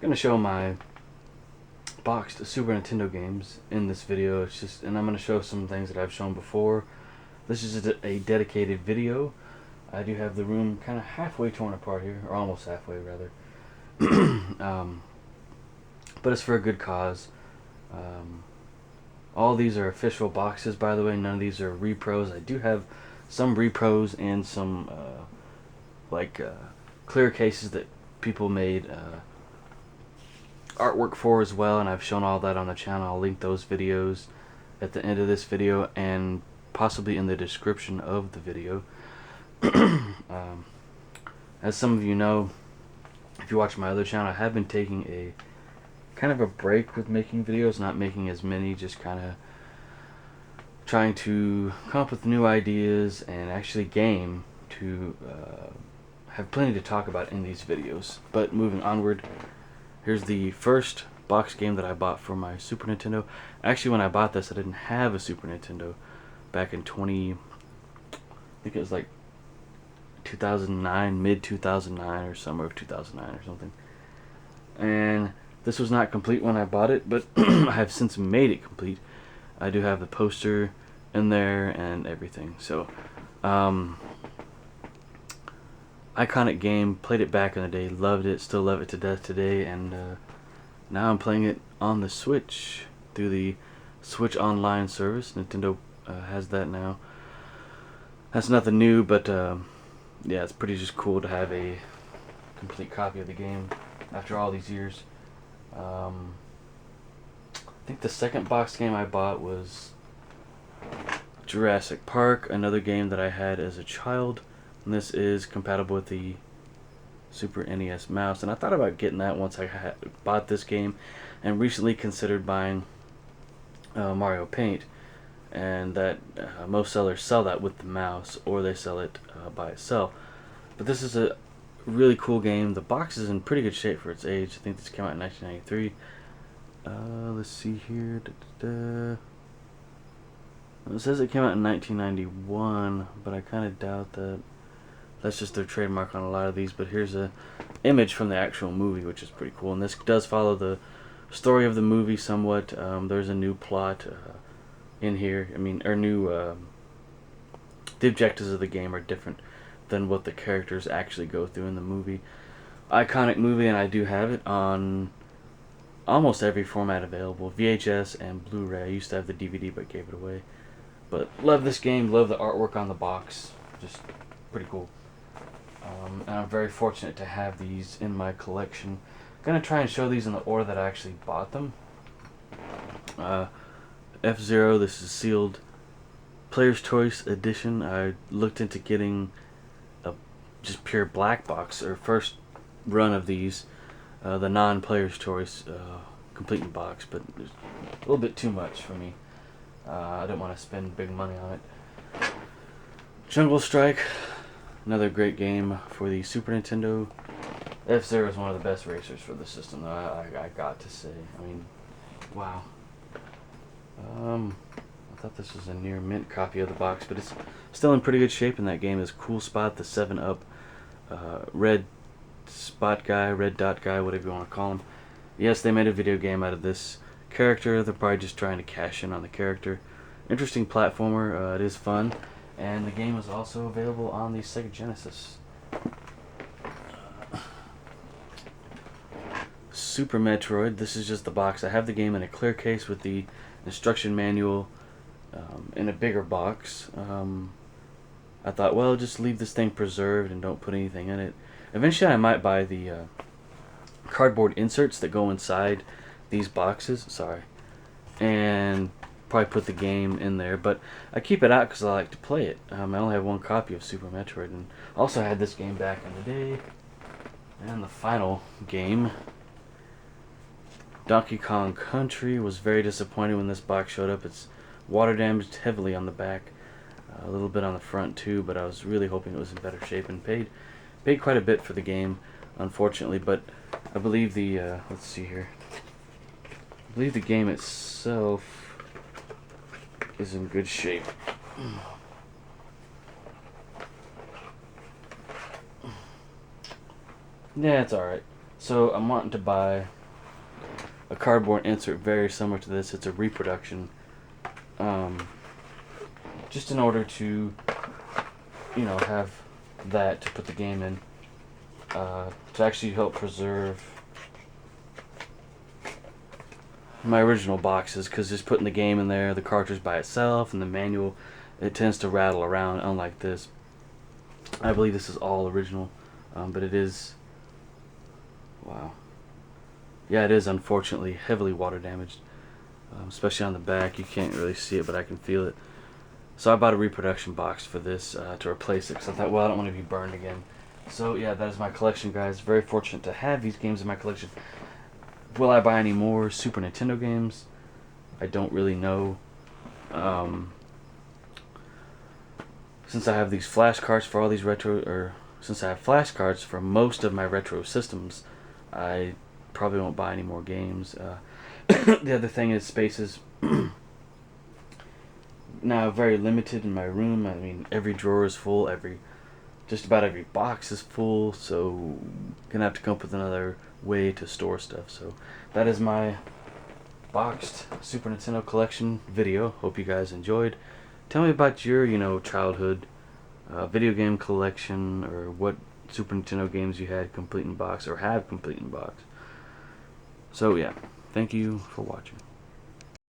gonna show my boxed Super Nintendo games in this video. And I'm gonna show some things that I've shown before. This is a dedicated video. I do have the room kind of halfway torn apart here, or almost halfway rather. um, but it's for a good cause. All these are official boxes, by the way. None of these are repros. I do have some repros and some clear cases that people made artwork for as well, and I've shown all that on the channel. I'll link those videos at the end of this video and possibly in the description of the video. As some of you know, if you watch my other channel, I have been taking a kind of a break with making videos, not making as many, just kind of trying to come up with new ideas and actually game to have plenty to talk about in these videos. But moving onward, here's the first box game that I bought for my Super Nintendo. Actually, when I bought this, I didn't have a Super Nintendo back in I think it was like 2009, mid 2009 or summer of 2009 or something. And this was not complete when I bought it, but I have since made it complete. I do have the poster in there and everything. So, iconic game, played it back in the day, loved it, still love it to death today, and now I'm playing it on the Switch through the Switch Online service. Nintendo has that now. That's nothing new, but yeah, it's pretty just cool to have a complete copy of the game after all these years. I think the second box game I bought was Jurassic Park, another game that I had as a child, and this is compatible with the Super NES mouse, and I thought about getting that once I bought this game, and recently considered buying Mario Paint, and that most sellers sell that with the mouse, or they sell it by itself. But this is a really cool game. The box is in pretty good shape for its age. I think this came out in 1993. Let's see here. It says it came out in 1991, but I kind of doubt that. That's just their trademark on a lot of these. But here's a image from the actual movie, which is pretty cool. And this does follow the story of the movie somewhat. There's a new plot in here. The objectives of the game are different than what the characters actually go through in the movie. Iconic movie, and I do have it on almost every format available, VHS and Blu-ray. I used to have the DVD but gave it away. But love this game, love the artwork on the box, just pretty cool. And I'm very fortunate to have these in my collection. I'm gonna try and show these in the order that I actually bought them. F-Zero, this is sealed Player's Choice Edition. I looked into getting a just pure black box, or first run of these, the non-Player's Choice complete in box, but it's a little bit too much for me. I don't want to spend big money on it. Jungle Strike, another great game for the Super Nintendo. F-Zero is one of the best racers for the system, though, I got to say. I mean, wow. I thought this was a near mint copy of the box, but it's still in pretty good shape, and that game is Cool Spot, the 7-Up red spot guy, red dot guy, whatever you want to call him. Yes, they made a video game out of this character. They're probably just trying to cash in on the character. Interesting platformer. It is fun, and the game is also available on the Sega Genesis. Super Metroid. This is just the box. I have the game in a clear case with the instruction manual in a bigger box. I thought, well, just leave this thing preserved and don't put anything in it. Eventually I might buy the cardboard inserts that go inside these boxes, and probably put the game in there, but I keep it out because I like to play it. I only have one copy of Super Metroid, and also had this game back in the day. And the final game, Donkey Kong Country, was very disappointed when this box showed up. It's water damaged heavily on the back, a little bit on the front too, but I was really hoping it was in better shape, and paid quite a bit for the game, unfortunately. But I believe the let's see here. I believe the game itself is in good shape. Yeah, it's alright. So I'm wanting to buy a cardboard insert very similar to this. It's a reproduction, just in order to, have that to put the game in, to actually help preserve my original boxes, because just putting the game in there, the cartridge by itself, and the manual, it tends to rattle around, unlike this. I believe this is all original, but it is, wow. Yeah, it is unfortunately heavily water damaged, especially on the back. You can't really see it, but I can feel it. So I bought a reproduction box for this to replace it, because I thought, well, I don't want to be burned again. So yeah, that is my collection, guys. Very fortunate to have these games in my collection. Will I buy any more Super Nintendo games? I don't really know. Since I have these flashcards for all these retro, or since I have flashcards for most of my retro systems, I probably won't buy any more games. The other thing is space is now very limited in my room. I mean, every drawer is full, just about every box is full, so gonna have to come up with another way to store stuff. So that is my boxed Super Nintendo collection video. Hope you guys enjoyed. Tell me about your, childhood video game collection, or what Super Nintendo games you had complete in box or have complete in box. So yeah, thank you for watching.